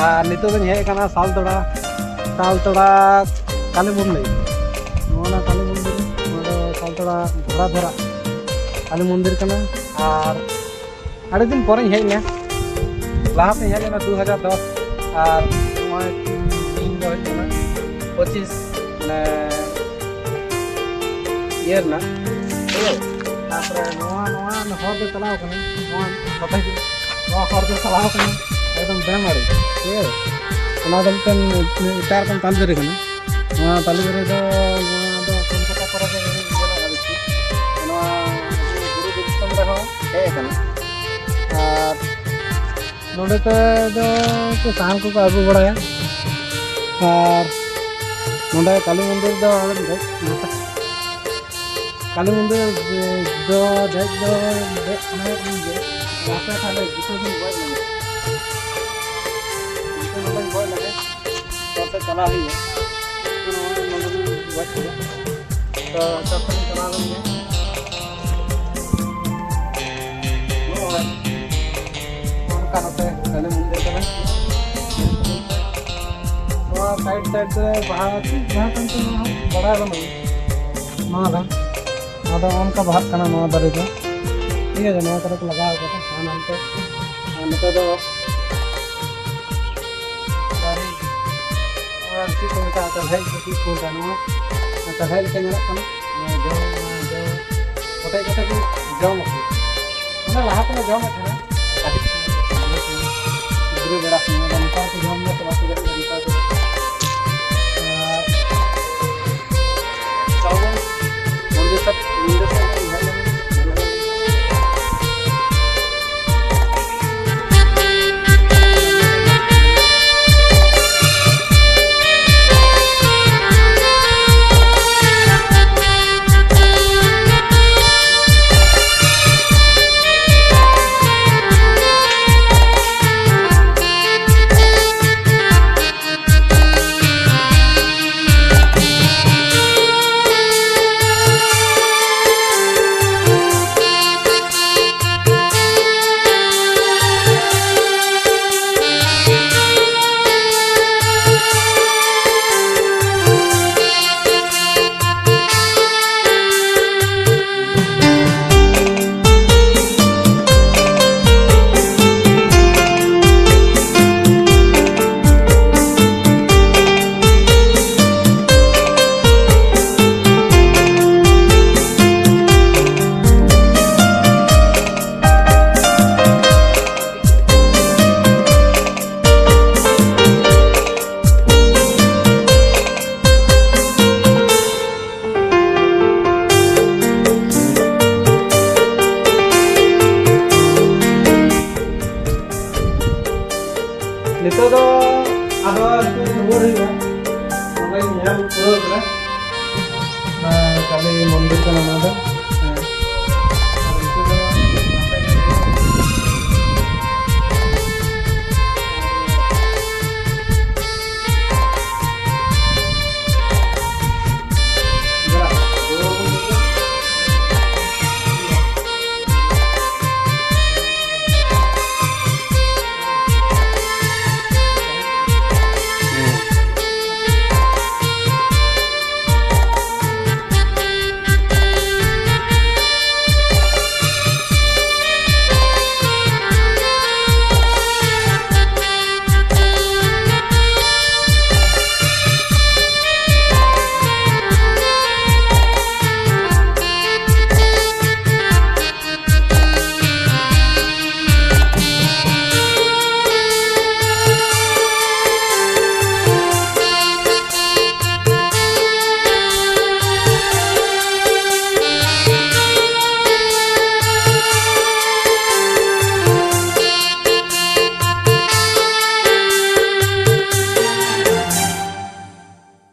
और नितो दिन हे कना सालतोड़ा काली मंदिर नोना काली मंदिर नोडे सालतोड़ा घोड़ा धरा काली मंदिर कना और अड़े दिन पर हेज ना लाहाते हेज ना 2010 और तीन दो 25 ईयर ना हर दे चलाव एकदम बेमारी ठीक है इटार तालदरे तालदरे कोलकाता पर गुरु दिसम हेकना नोडे तो साल को आगू बड़ाया और नोडे काली मंदिर दो काली मंदिर दो देख दो रास्ता थाले जितो दिन बोल लगे तो चला हुई है तो चला रही है काली मंदिर का साइड से बाहर बड़ा उनका बाहर खाना दारे तो ठीक है करे को लगा नंते कढ़ाई लेके कटे को जम लहाते जम गिरे बड़ा नंतर को जम मंदिर